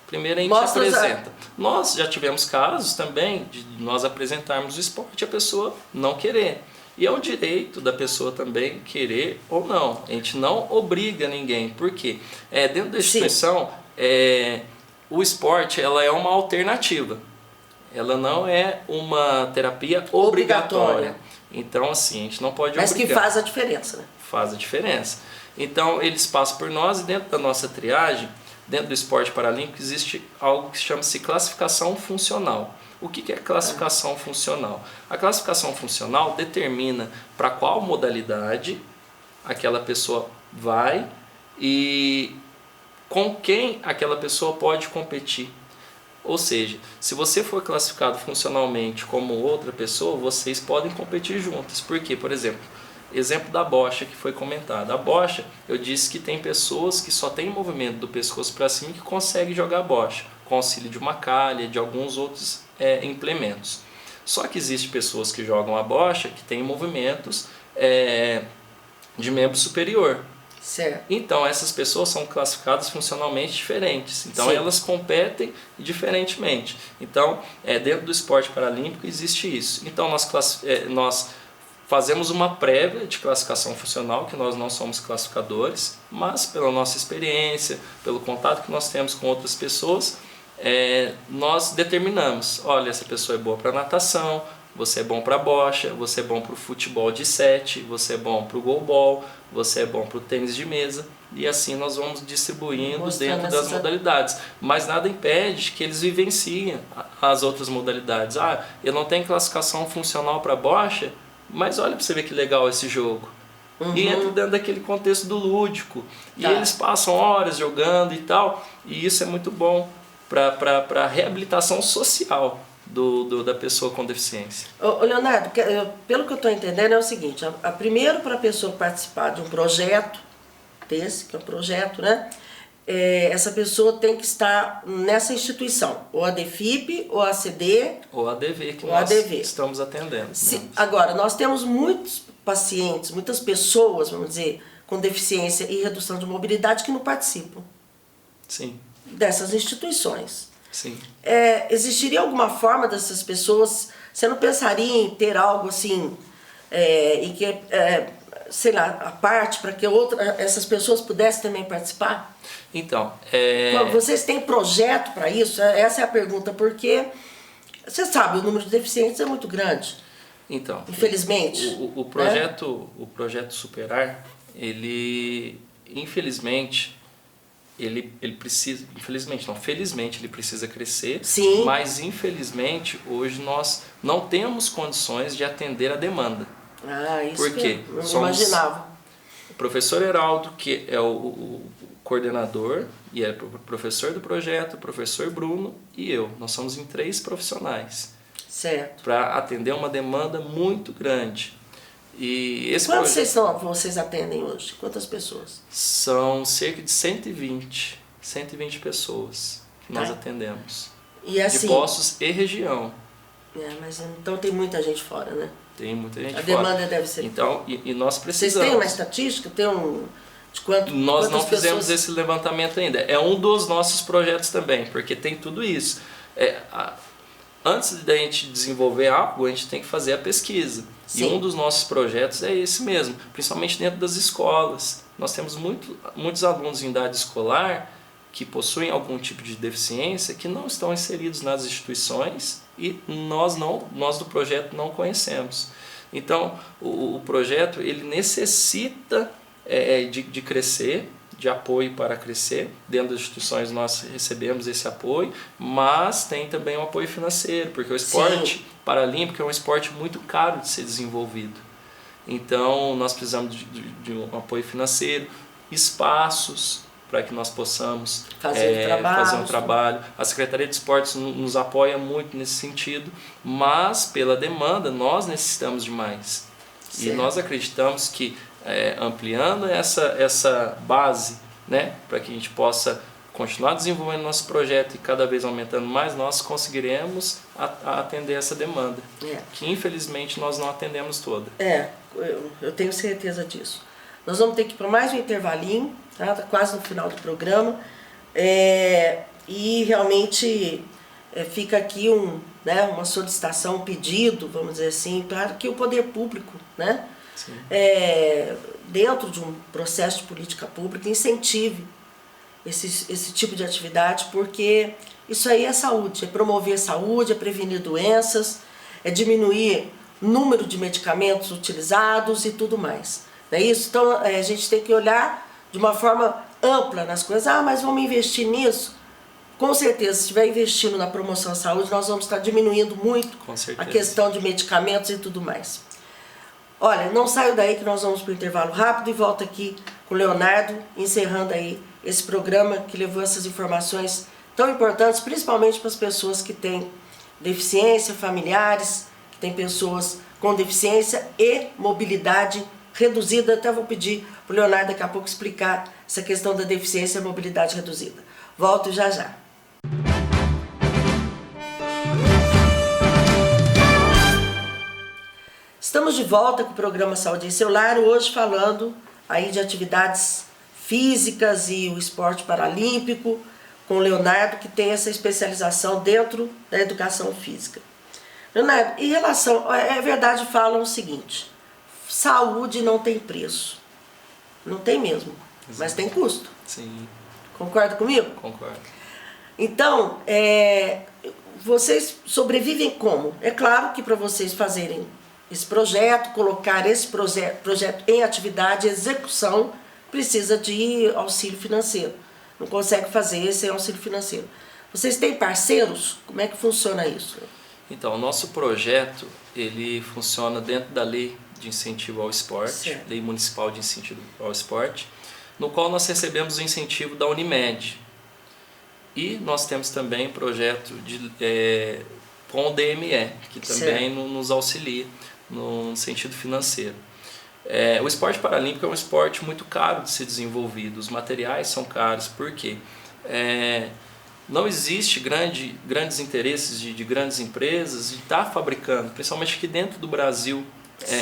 Primeiro a gente apresenta. Nós já tivemos casos também de nós apresentarmos o esporte e a pessoa não querer. E é um direito da pessoa também querer ou não. A gente não obriga ninguém. Por quê? Dentro da instituição, o esporte ela é uma alternativa. Ela não é uma terapia obrigatória. Então, assim, a gente não pode obrigar. Mas que faz a diferença, né? Faz a diferença. Então, eles passam por nós e dentro da nossa triagem, dentro do esporte paralímpico, existe algo que chama-se classificação funcional. O que é classificação funcional? A classificação funcional determina para qual modalidade aquela pessoa vai e com quem aquela pessoa pode competir. Ou seja, se você for classificado funcionalmente como outra pessoa, vocês podem competir juntos. Por quê? Por exemplo da bocha que foi comentado. A bocha, eu disse que tem pessoas que só têm movimento do pescoço para cima que conseguem jogar bocha, com auxílio de uma calha, de alguns outros implementos. Só que existem pessoas que jogam a bocha que têm movimentos de membro superior. Certo. Então essas pessoas são classificadas funcionalmente diferentes. Então Sim. elas competem diferentemente. Então dentro do esporte paralímpico existe isso. Então nós fazemos uma prévia de classificação funcional, que nós não somos classificadores, mas pela nossa experiência, pelo contato que nós temos com outras pessoas, nós determinamos, olha, essa pessoa é boa para natação, você é bom para bocha, você é bom para o futebol de 7, você é bom para o goalball, você é bom para o tênis de mesa, e assim nós vamos distribuindo dentro das modalidades. Mas nada impede que eles vivenciem as outras modalidades. Eu não tenho classificação funcional para bocha, mas olha para você ver que legal esse jogo. E entra dentro daquele contexto do lúdico. E eles passam horas jogando e tal. E isso é muito bom para a reabilitação social da pessoa com deficiência. Ô Leonardo, pelo que eu estou entendendo é o seguinte, primeiro para a pessoa participar de um projeto desse, que é um projeto, né? Essa pessoa tem que estar nessa instituição, ou a DEFIP, ou a ACD, ou a ADV, que nós estamos atendendo. Agora, nós temos muitos pacientes, muitas pessoas, vamos dizer, com deficiência e redução de mobilidade que não participam. Sim. Dessas instituições. Sim. Existiria alguma forma dessas pessoas, você não pensaria em ter algo assim, e que, sei lá, a parte para que essas pessoas pudessem também participar? Então, vocês têm projeto para isso? Essa é a pergunta, porque você sabe, o número de deficientes é muito grande. Então, infelizmente. O projeto Superar, ele, infelizmente, ele precisa, infelizmente não, felizmente ele precisa crescer, Sim. Mas infelizmente hoje nós não temos condições de atender a demanda. Isso Por quê? que eu não imaginava. O professor Heraldo, que é o coordenador e é professor do projeto, o professor Bruno e eu. Nós somos em 3 profissionais. Certo. Para atender uma demanda muito grande. E esse Quantos vocês atendem hoje? Quantas pessoas? São cerca de 120 pessoas que nós atendemos. E assim, de Poços e região. Mas então tem muita gente fora, né? Tem muita gente fora. A demanda deve ser. Então, e nós precisamos. Vocês têm uma estatística? Tem de quanto? Nós não fizemos pessoas... esse levantamento ainda. É um dos nossos projetos também, porque tem tudo isso. Antes da gente desenvolver algo, a gente tem que fazer a pesquisa. Sim. E um dos nossos projetos é esse mesmo, principalmente dentro das escolas. Nós temos muitos alunos em idade escolar que possuem algum tipo de deficiência que não estão inseridos nas instituições e nós do projeto não conhecemos. Então, o projeto ele necessita de crescer, de apoio para crescer. Dentro das instituições nós recebemos esse apoio, mas tem também um apoio financeiro, porque o esporte paralímpico é um esporte muito caro de ser desenvolvido. Então nós precisamos de um apoio financeiro, espaços para que nós possamos fazer um trabalho. A Secretaria de Esportes nos apoia muito nesse sentido, mas pela demanda nós necessitamos de mais. Certo. E nós acreditamos que ampliando essa base, né, para que a gente possa continuar desenvolvendo nosso projeto e cada vez aumentando mais, nós conseguiremos atender essa demanda, que infelizmente nós não atendemos toda. Eu tenho certeza disso. Nós vamos ter que ir para mais um intervalinho, tá quase no final do programa, e realmente fica aqui uma solicitação, um pedido, vamos dizer assim, para que o poder público, né, dentro de um processo de política pública, incentive esse tipo de atividade, porque isso aí é saúde, é promover saúde, é prevenir doenças, é diminuir o número de medicamentos utilizados e tudo mais. Não é isso? Então a gente tem que olhar de uma forma ampla nas coisas. Mas vamos investir nisso? Com certeza, se estiver investindo na promoção à saúde, nós vamos estar diminuindo muito a questão de medicamentos e tudo mais. Olha, não saio daí que nós vamos para o intervalo rápido e volto aqui com o Leonardo, encerrando aí esse programa que levou essas informações tão importantes, principalmente para as pessoas que têm deficiência, familiares, que têm pessoas com deficiência e mobilidade reduzida. Até vou pedir para o Leonardo daqui a pouco explicar essa questão da deficiência e mobilidade reduzida. Volto já já. Estamos de volta com o programa Saúde em Celular, hoje falando aí de atividades físicas e o esporte paralímpico, com o Leonardo, que tem essa especialização dentro da educação física. Leonardo, em relação, é verdade, falam o seguinte: saúde não tem preço. Não tem mesmo, mas tem custo. Sim. Concorda comigo? Concordo. Então, vocês sobrevivem como? É claro que para vocês fazerem esse projeto, colocar esse projeto em atividade, execução, precisa de auxílio financeiro. Não consegue fazer sem auxílio financeiro. Vocês têm parceiros? Como é que funciona isso? Então, o nosso projeto, ele funciona dentro da Lei de Incentivo ao Esporte, certo. Lei Municipal de Incentivo ao Esporte, no qual nós recebemos o incentivo da Unimed. E nós temos também um projeto com o DME, que também nos auxilia no sentido financeiro. O esporte paralímpico é um esporte muito caro de ser desenvolvido, os materiais são caros, por quê? Não existe grandes interesses de grandes empresas de estar fabricando, principalmente aqui dentro do Brasil,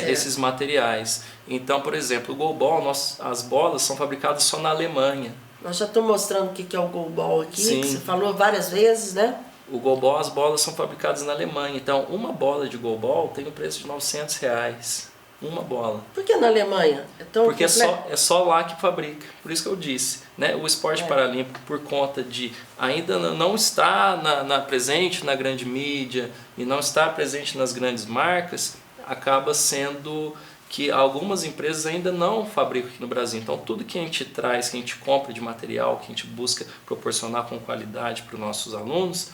esses materiais. Então, por exemplo, o goalball, as bolas são fabricadas só na Alemanha. Nós já estamos mostrando o que é o goalball aqui, Sim. Que você falou várias vezes, né? O goalball, as bolas são fabricadas na Alemanha. Então, uma bola de goalball tem o preço de R$900. Uma bola. Por que na Alemanha? Porque é só lá que fabrica. Por isso que eu disse, né? O esporte paralímpico, por conta de ainda não estar presente na grande mídia e não estar presente nas grandes marcas, acaba sendo que algumas empresas ainda não fabricam aqui no Brasil. Então tudo que a gente traz, que a gente compra de material, que a gente busca proporcionar com qualidade para os nossos alunos,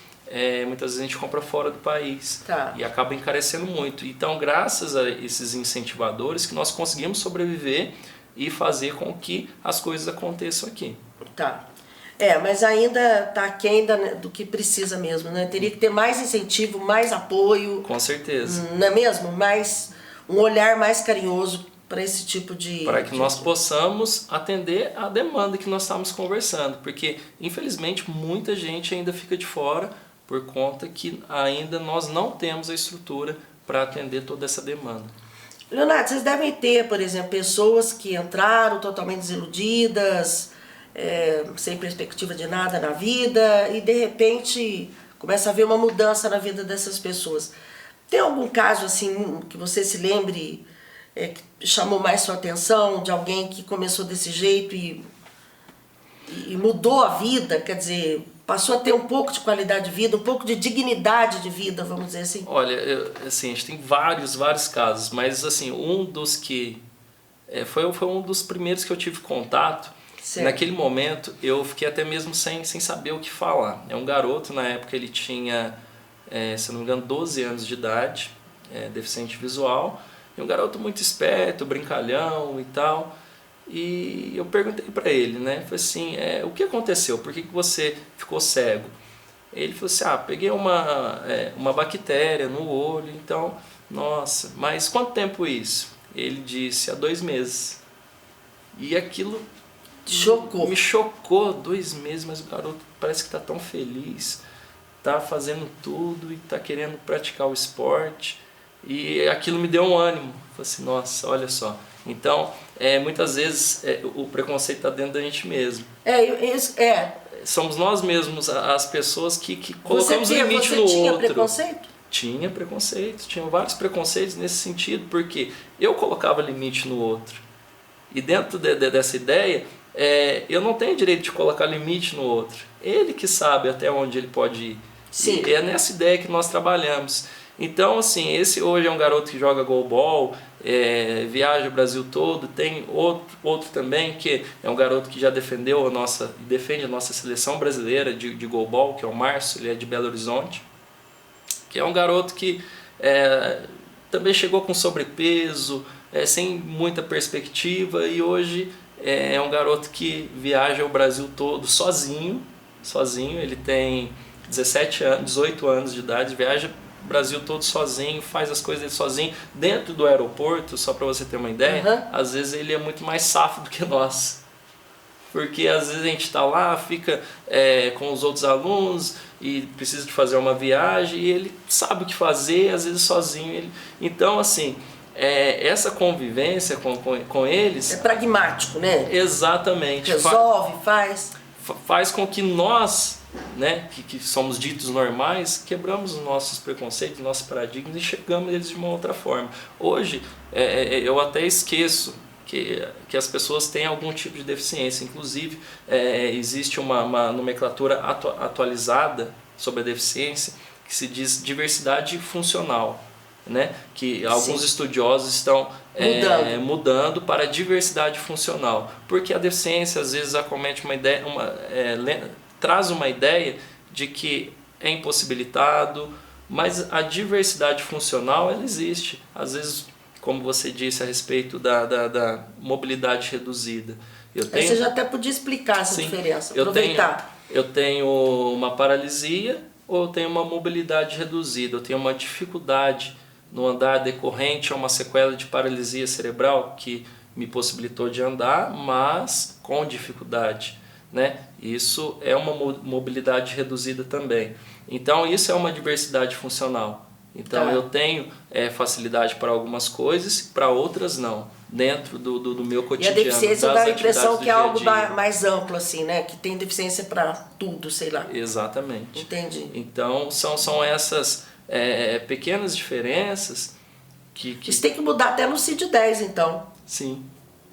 muitas vezes a gente compra fora do país. Tá. E acaba encarecendo muito. Então, graças a esses incentivadores que nós conseguimos sobreviver e fazer com que as coisas aconteçam aqui. Tá. Mas ainda está aquém do que precisa mesmo, né? Teria que ter mais incentivo, mais apoio. Com certeza. Não é mesmo? Um olhar mais carinhoso para esse tipo de... Para que nós possamos atender a demanda que nós estamos conversando. Porque, infelizmente, muita gente ainda fica de fora por conta que ainda nós não temos a estrutura para atender toda essa demanda. Leonardo, vocês devem ter, por exemplo, pessoas que entraram totalmente desiludidas, sem perspectiva de nada na vida, e de repente começa a haver uma mudança na vida dessas pessoas. Tem algum caso assim que você se lembre que chamou mais sua atenção, de alguém que começou desse jeito e mudou a vida, quer dizer, passou a ter um pouco de qualidade de vida, um pouco de dignidade de vida, vamos dizer assim? Olha, assim, a gente tem vários casos, mas assim, um dos que foi um dos primeiros que eu tive contato. Certo. Naquele momento eu fiquei até mesmo sem saber o que falar. É um garoto, na época ele tinha, se não me engano, 12 anos de idade, deficiente visual, e um garoto muito esperto, brincalhão e tal. E eu perguntei para ele, né? Falei assim, o que aconteceu? Por que você ficou cego? Ele falou assim, peguei uma bactéria no olho, então, nossa, mas quanto tempo isso? Ele disse, há 2 meses. E aquilo me chocou, 2 meses, mas o garoto parece que está tão feliz, está fazendo tudo e está querendo praticar o esporte. E aquilo me deu um ânimo. Falei assim, nossa, olha só. Então, muitas vezes o preconceito está dentro da gente mesmo. Somos nós mesmos as pessoas que colocamos limite no outro. Você tinha preconceito? Tinha preconceito, tinha vários preconceitos nesse sentido, porque eu colocava limite no outro. E dentro dessa ideia, eu não tenho direito de colocar limite no outro. Ele que sabe até onde ele pode ir. Sim. E é nessa ideia que nós trabalhamos. Então, assim, esse hoje é um garoto que joga goalball, viaja o Brasil todo. Tem outro também que é um garoto que já defende a nossa seleção brasileira de goalball, que é o Márcio, ele é de Belo Horizonte, que é um garoto que também chegou com sobrepeso, sem muita perspectiva, e hoje é um garoto que viaja o Brasil todo sozinho. Ele tem 18 anos de idade, viaja o Brasil todo sozinho, faz as coisas dele sozinho, dentro do aeroporto, só para você ter uma ideia. Às vezes ele é muito mais safo do que nós, porque às vezes a gente está lá, fica com os outros alunos e precisa de fazer uma viagem, e ele sabe o que fazer, às vezes sozinho. Então, assim, essa convivência com eles... É pragmático, né? Exatamente. Resolve, faz com que nós, né, que somos ditos normais, quebramos os nossos preconceitos, nossos paradigmas e chegamos eles de uma outra forma. Hoje, eu até esqueço que as pessoas têm algum tipo de deficiência. Inclusive, existe uma nomenclatura atualizada sobre a deficiência que se diz diversidade funcional, né? Que alguns estudiosos estão mudando para diversidade funcional, porque a deficiência às vezes acomete traz uma ideia de que é impossibilitado, mas a diversidade funcional ela existe. Às vezes, como você disse a respeito da mobilidade reduzida. Você já até podia explicar essa diferença, aproveitar. Eu tenho uma paralisia ou eu tenho uma mobilidade reduzida, eu tenho uma dificuldade no andar decorrente a uma sequela de paralisia cerebral que me possibilitou de andar, mas com dificuldade, né? Isso é uma mobilidade reduzida também. Então isso é uma diversidade funcional. Então eu tenho facilidade para algumas coisas, para outras não, dentro do meu cotidiano. E a deficiência dá a impressão que é algo mais amplo, assim, né? Que tem deficiência para tudo, sei lá. Exatamente. Entendi. Então são essas pequenas diferenças que... Isso tem que mudar até no CID-10, então. Sim.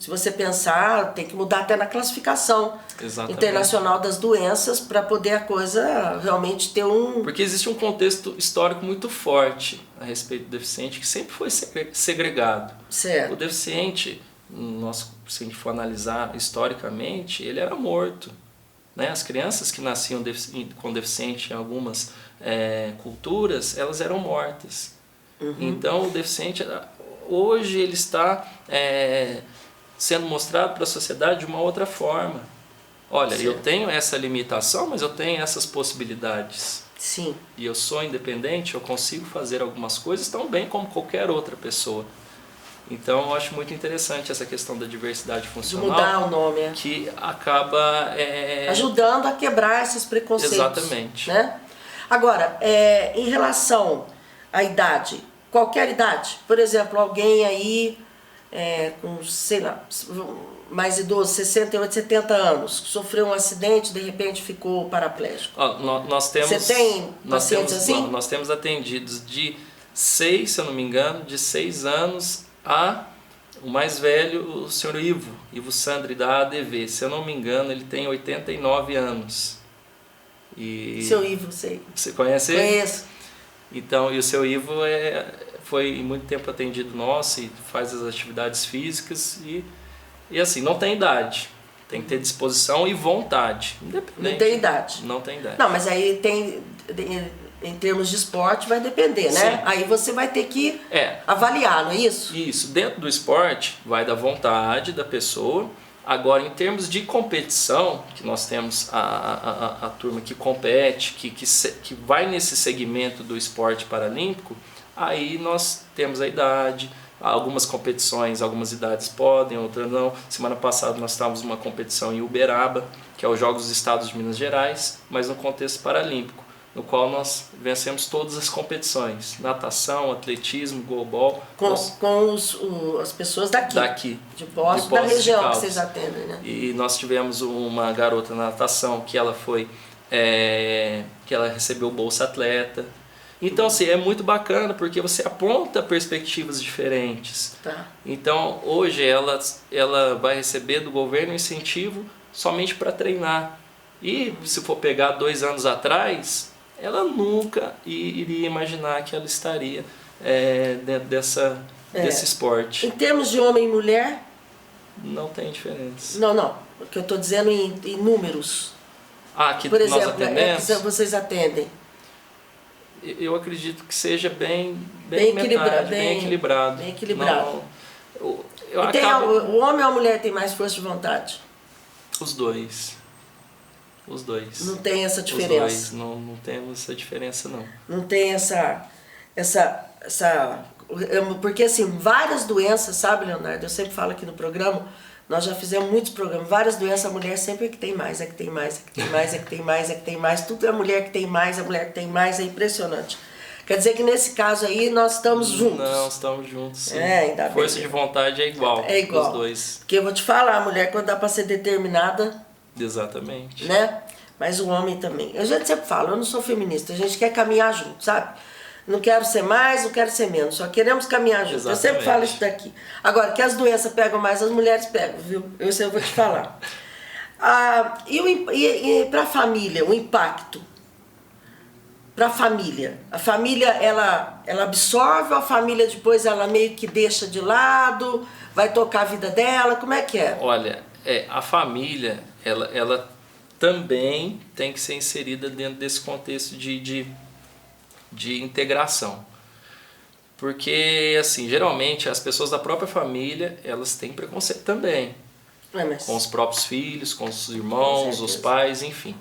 Se você pensar, tem que mudar até na classificação Exatamente. internacional das doenças para poder a coisa realmente ter um... Porque existe um contexto histórico muito forte a respeito do deficiente que sempre foi segregado. Certo. O deficiente, se a gente for analisar historicamente, ele era morto. Né? As crianças que nasciam com deficiente em algumas culturas, elas eram mortas. Então o deficiente, hoje ele está sendo mostrado para a sociedade de uma outra forma. Olha, Sim. eu tenho essa limitação, mas eu tenho essas possibilidades. Sim. E eu sou independente, eu consigo fazer algumas coisas tão bem como qualquer outra pessoa. Então eu acho muito interessante essa questão da diversidade De funcional. mudar o nome. Que acaba... ajudando a quebrar esses preconceitos. Exatamente. Né? Agora, em relação à idade, qualquer idade, por exemplo, alguém aí com, sei lá, mais idoso, 68, 70 anos, sofreu um acidente, de repente ficou paraplégico. Nós temos, Você tem pacientes assim? Nós temos atendidos de 6, se eu não me engano, de 6 anos a o mais velho, o senhor Ivo Sandri da ADV. Se eu não me engano, ele tem 89 anos. E Seu Ivo, sei. Você conhece ele? Conheço. Então, e o seu Ivo foi muito tempo atendido nosso e faz as atividades físicas e assim, não tem idade. Tem que ter disposição e vontade. Não tem idade. Não tem idade. Não, mas aí tem, em termos de esporte, vai depender, né? Sim. Aí você vai ter que avaliar, não é isso? Isso. Dentro do esporte, vai da vontade da pessoa. Agora, em termos de competição, que nós temos a turma que compete, que vai nesse segmento do esporte paralímpico, aí nós temos a idade. Algumas competições, algumas idades podem, outras não. Semana passada nós estávamos numa competição em Uberaba, que é os Jogos dos Estados de Minas Gerais, mas no contexto paralímpico, no qual nós vencemos todas as competições: natação, atletismo, goalball. Com as pessoas daqui. De Poços, da Poços região que vocês atendem, né? E nós tivemos uma garota na natação que ela que ela recebeu Bolsa Atleta. Então, assim, é muito bacana porque você aponta perspectivas diferentes. Tá. Então, hoje ela vai receber do governo incentivo somente para treinar. E se for pegar 2 anos atrás, ela nunca iria imaginar que ela estaria dentro desse esporte. Em termos de homem e mulher? Não tem diferença. Não. O que eu estou dizendo em números. Que por nós exemplo, atendemos? que vocês atendem. Eu acredito que seja bem equilibrado. Bem equilibrado. Bem equilibrado. O homem ou a mulher tem mais força de vontade? Os dois. Não tem essa diferença? Os dois. Não temos essa diferença, não. Não tem essa... Porque, assim, várias doenças, sabe, Leonardo? Eu sempre falo aqui no programa, nós já fizemos muitos programas, várias doenças, a mulher sempre é que tem mais, tudo é a mulher que tem mais, é impressionante. Quer dizer que nesse caso aí nós estamos juntos. Não, estamos juntos, sim. Ainda bem. Força de vontade é igual. É igual. Os dois. Porque eu vou te falar, a mulher quando dá pra ser determinada... Exatamente. Né? Mas o homem também. A gente sempre fala, eu não sou feminista, a gente quer caminhar junto, sabe? Não quero ser mais, não quero ser menos, só queremos caminhar junto. Exatamente. Eu sempre falo isso daqui. Agora, que as doenças pegam mais, as mulheres pegam, viu? Isso eu vou te falar. E para a família, o impacto? Para a família ela absorve, ou a família depois ela meio que deixa de lado, vai tocar a vida dela, como é que é? Olha, a família, ela também tem que ser inserida dentro desse contexto de integração. Porque, assim, geralmente as pessoas da própria família, elas têm preconceito também. Com os próprios filhos, com os irmãos, os pais, enfim.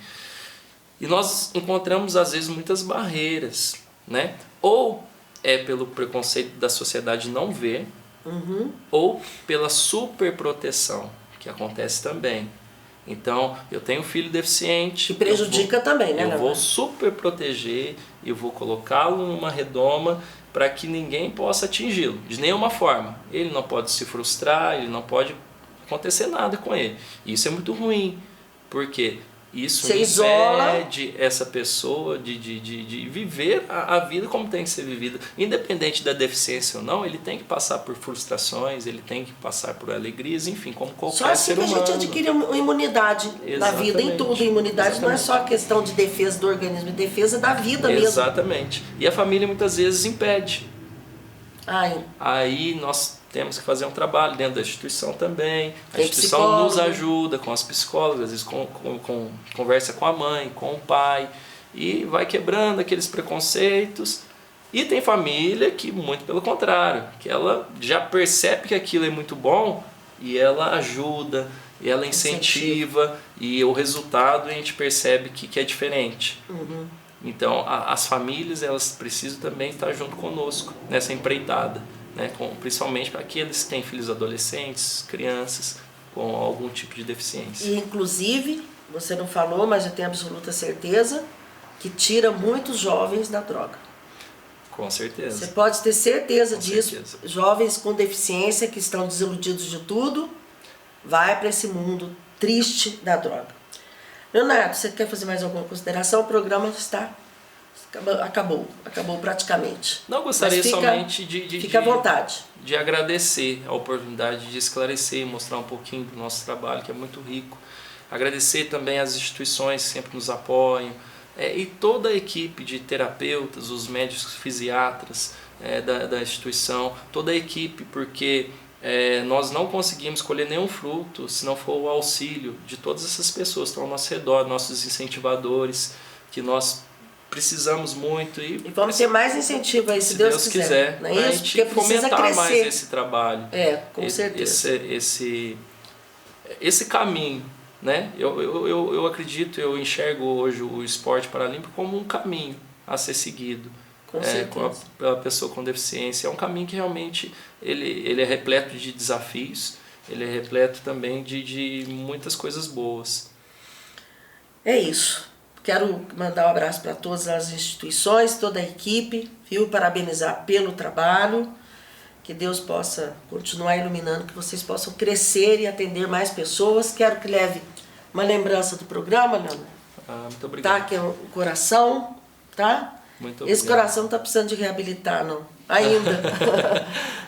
E nós encontramos, às vezes, muitas barreiras, né? Ou é pelo preconceito da sociedade não ver, ou pela superproteção, que acontece também. Então, eu tenho um filho deficiente... Que prejudica também, né? Eu vou super proteger, eu vou colocá-lo numa redoma para que ninguém possa atingi-lo, de nenhuma forma. Ele não pode se frustrar, ele não pode acontecer nada com ele. E isso é muito ruim, porque Isso Você isola. impede essa pessoa de viver a vida como tem que ser vivida. Independente da deficiência ou não, ele tem que passar por frustrações, ele tem que passar por alegrias, enfim, como qualquer Só assim ser que a humano. gente adquire imunidade na vida, em tudo. Imunidade Exatamente. não é só questão de defesa do organismo, é defesa da vida mesmo. Exatamente. E a família muitas vezes impede. Ai, Aí nós temos que fazer um trabalho dentro da instituição também. A Tem instituição psicólogo. nos ajuda com as psicólogas, às vezes conversa com a mãe, com o pai, e vai quebrando aqueles preconceitos. E tem família que, muito pelo contrário, que ela já percebe que aquilo é muito bom e ela ajuda, e ela incentiva, e o resultado a gente percebe que é diferente. Então, as famílias, elas precisam também estar junto conosco nessa empreitada, né? Principalmente para aqueles que têm filhos adolescentes, crianças com algum tipo de deficiência. E inclusive, você não falou, mas eu tenho absoluta certeza que tira muitos jovens da droga. Com certeza. Você pode ter certeza Com disso. certeza. Jovens com deficiência que estão desiludidos de tudo, vai para esse mundo triste da droga. Leonardo, você quer fazer mais alguma consideração? O programa está acabou praticamente. Não, gostaria somente fica à vontade. de agradecer a oportunidade de esclarecer e mostrar um pouquinho do nosso trabalho, que é muito rico. Agradecer também às instituições que sempre nos apoiam, e toda a equipe de terapeutas, os médicos fisiatras da instituição, toda a equipe, porque nós não conseguimos colher nenhum fruto se não for o auxílio de todas essas pessoas que estão ao nosso redor, nossos incentivadores, que nós precisamos muito. E vamos ter mais incentivo aí, se Deus quiser. Não é pra isso? gente Porque precisa fomentar crescer mais esse trabalho. Com certeza. Esse caminho, né? Eu acredito, eu enxergo hoje o esporte paralímpico como um caminho a ser seguido. Pela pessoa com deficiência. É um caminho que realmente ele é repleto de desafios, ele é repleto também de muitas coisas boas. É isso. Quero mandar um abraço para todas as instituições, toda a equipe, viu? Parabenizar pelo trabalho, que Deus possa continuar iluminando, que vocês possam crescer e atender mais pessoas. Quero que leve uma lembrança do programa, Leonardo. Muito obrigado. Tá? Que é o coração, tá? Muito Esse coração não está precisando de reabilitar, não. Ainda.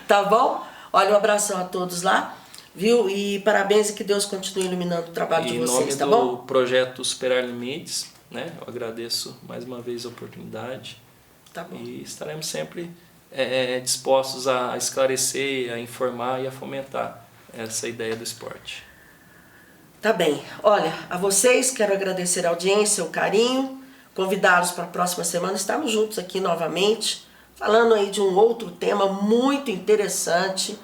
Tá bom? Olha, um abração a todos lá, viu? E parabéns e que Deus continue iluminando o trabalho de vocês, tá bom? Em nome do projeto Superar Limites, né? Eu agradeço mais uma vez a oportunidade. Tá bom. E estaremos sempre dispostos a esclarecer, a informar e a fomentar essa ideia do esporte. Tá bem. Olha, a vocês quero agradecer a audiência, o carinho, convidá-los para a próxima semana estarmos juntos aqui novamente, falando aí de um outro tema muito interessante.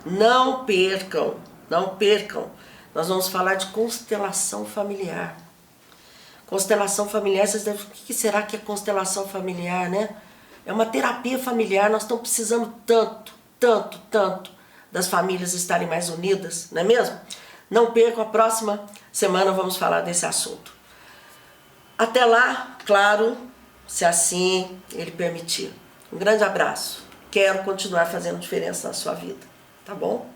Não percam, não percam. Nós vamos falar de constelação familiar. Constelação familiar, vocês devem... O que será que é constelação familiar, né? É uma terapia familiar, nós estamos precisando tanto das famílias estarem mais unidas, não é mesmo? Não percam, a próxima semana vamos falar desse assunto. Até lá, claro, se assim Ele permitir. Um grande abraço. Quero continuar fazendo diferença na sua vida, tá bom?